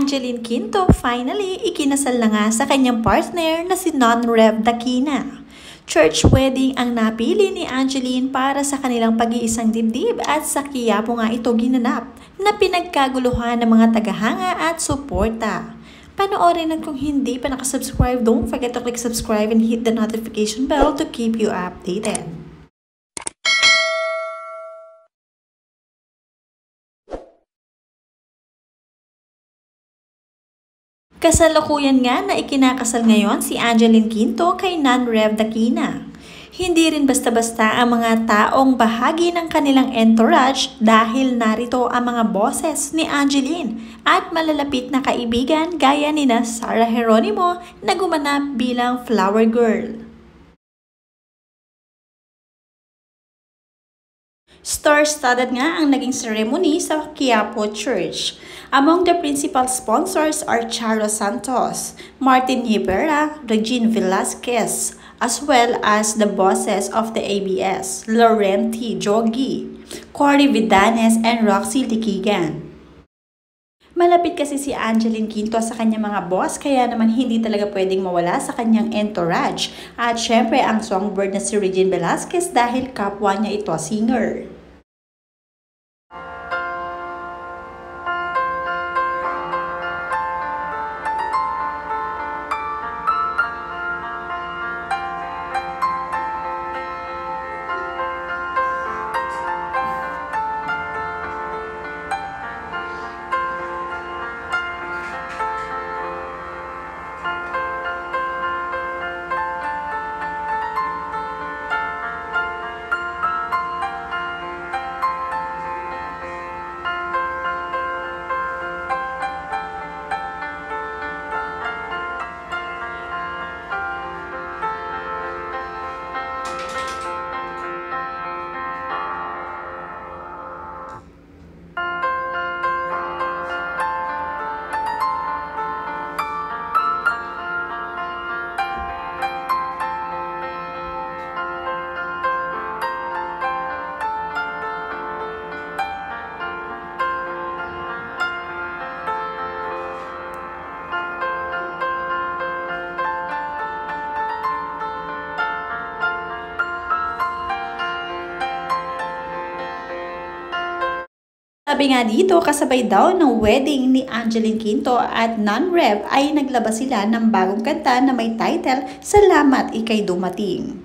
Angeline Quinto finally ikinasal na nga sa kanyang partner na si Non-Rev Dakina. Church wedding ang napili ni Angeline para sa kanilang pag-iisang dibdib at sa Quiapo nga ito ginanap na pinagkaguluhan ng mga tagahanga at suporta. Panoorin at kung hindi pa nakasubscribe, don't forget to click subscribe and hit the notification bell to keep you updated. Kasalukuyan nga na ikinakasal ngayon si Angeline Quinto kay Non-Rev Dakina. Hindi rin basta-basta ang mga taong bahagi ng kanilang entourage dahil narito ang mga boses ni Angeline at malalapit na kaibigan gaya nina Sarah Geronimo na gumanap bilang flower girl. Star-studded nga ang naging ceremony sa Quiapo Church. Among the principal sponsors are Charo Santos, Martin Rivera, Regine Velasquez, as well as the bosses of the ABS, Laurenti Jogi, Cory Vidanes, and Roxy Liquigan. Malapit kasi si Angeline Quinto sa kanyang mga boss kaya naman hindi talaga pwedeng mawala sa kanyang entourage. At syempre ang songbird na si Regine Velasquez dahil kapwa niya ito singer. Sabi nga dito, kasabay daw ng wedding ni Angeline Quinto at Non-Rev ay naglabas sila ng bagong kanta na may title, Salamat Ika'y Dumating.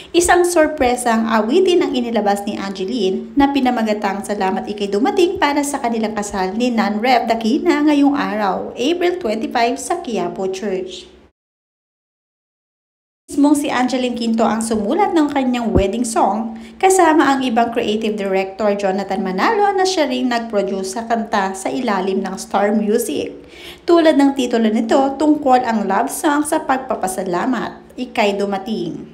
Isang sorpresang awitin ang inilabas ni Angeline na pinamagatang Salamat Ika'y Dumating para sa kanilang kasal ni Non-Rev Dakina ngayong araw, April 25 sa Quiapo Church. Mismong si Angeline Quinto ang sumulat ng kanyang wedding song kasama ang ibang creative director Jonathan Manalo na siya ring nag-produce sa kanta sa ilalim ng Star Music. Tulad ng titulo nito, tungkol ang love song sa pagpapasalamat, Ika'y Dumating.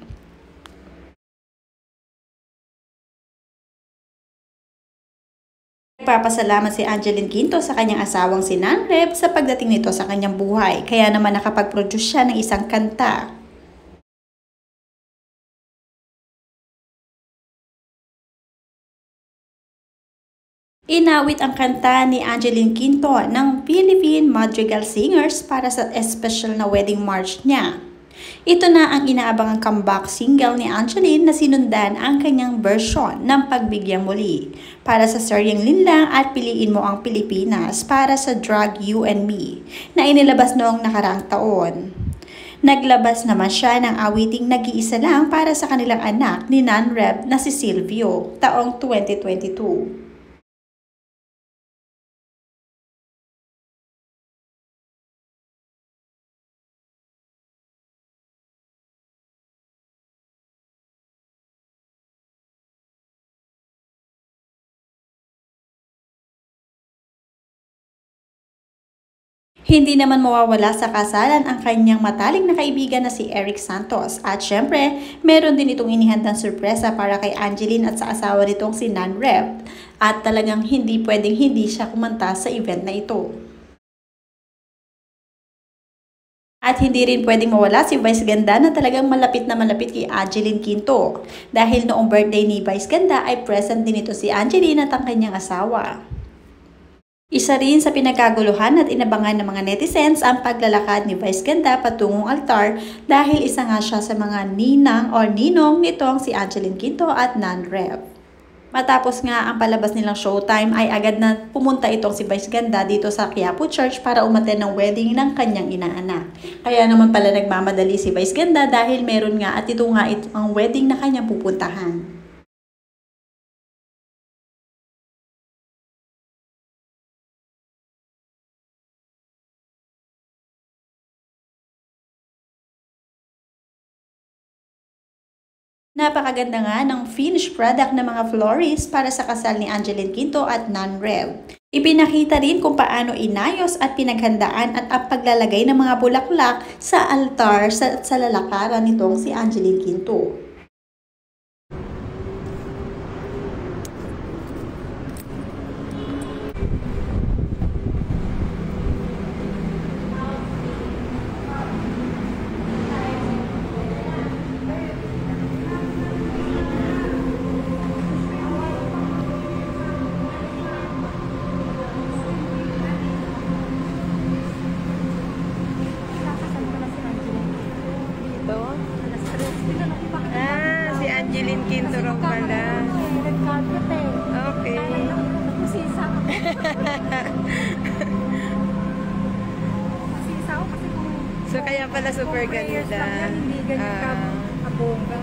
Nagpapasalamat si Angeline Quinto sa kanyang asawang si Non-Rev sa pagdating nito sa kanyang buhay, kaya naman nakapag-produce siya ng isang kanta. Inawit ang kanta ni Angeline Quinto ng Philippine Madrigal Singers para sa special na wedding march niya. Ito na ang inaabangang comeback single ni Angeline na sinundan ang kanyang version ng Pagbigyang Muli para sa seryeng Linlang at Piliin Mo ang Pilipinas para sa Drag You and Me na inilabas noong nakaraang taon. Naglabas naman siya ng awiting Nag-iisa Lang para sa kanilang anak ni Non-Rev na si Silvio taong 2022. Hindi naman mawawala sa kasalan ang kanyang matalik na kaibigan na si Eric Santos. At syempre, meron din itong inihandang sorpresa para kay Angeline at sa asawa nitong si Non-Rev. At talagang hindi pwedeng hindi siya kumanta sa event na ito. At hindi rin pwedeng mawala si Vice Ganda na talagang malapit na malapit kay Angeline Quinto. Dahil noong birthday ni Vice Ganda ay present din ito si Angeline at ang kanyang asawa. Isa rin sa pinagkaguluhan at inabangan ng mga netizens ang paglalakad ni Vice Ganda patungong altar dahil isa nga siya sa mga ninang o ninong nitong si Angeline Quinto at Nan Rev. Matapos nga ang palabas nilang showtime ay agad na pumunta itong si Vice Ganda dito sa Quiapo Church para umattend ng wedding ng kanyang inaanak. Kaya naman pala nagmamadali si Vice Ganda dahil meron nga at ito nga ang wedding na kanyang pupuntahan. Napakaganda nga ng finished product ng mga florist para sa kasal ni Angeline Quinto at Nan Rev. Ipinakita rin kung paano inayos at pinaghandaan at ang paglalagay ng mga bulaklak sa altar sa lalakaran nitong si Angeline Quinto. Si Angeline Quinto raw pala. Okay. So kaya pala super ganda. Hindi ganyan kabongga.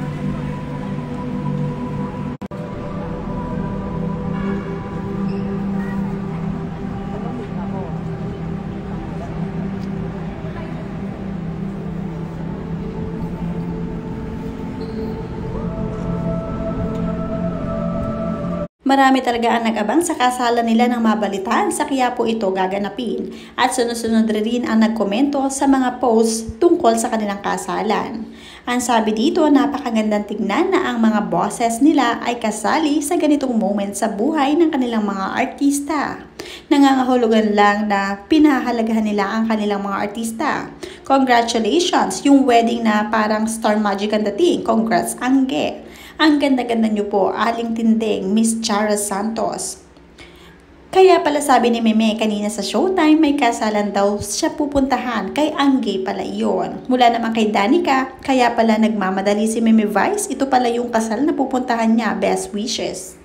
Marami talaga ang nag-abang sa kasalan nila ng mabalitaan sa Quiapo ito gaganapin at sunod-sunod rin ang nagkomento sa mga posts tungkol sa kanilang kasalan. Ang sabi dito, napakagandang tignan na ang mga bosses nila ay kasali sa ganitong moment sa buhay ng kanilang mga artista. Nangangahulugan lang na pinahalagahan nila ang kanilang mga artista. Congratulations! Yung wedding na parang star magic ang dating. Congrats, Angge! Ang ganda-ganda niyo po, Aling Tinding, Miss Chara Santos. Kaya pala sabi ni Meme kanina sa showtime, may kasalan daw siya pupuntahan. Kay Angge pala iyon. Mula naman kay Danica, kaya pala nagmamadali si Meme Vice. Ito pala yung kasal na pupuntahan niya. Best wishes.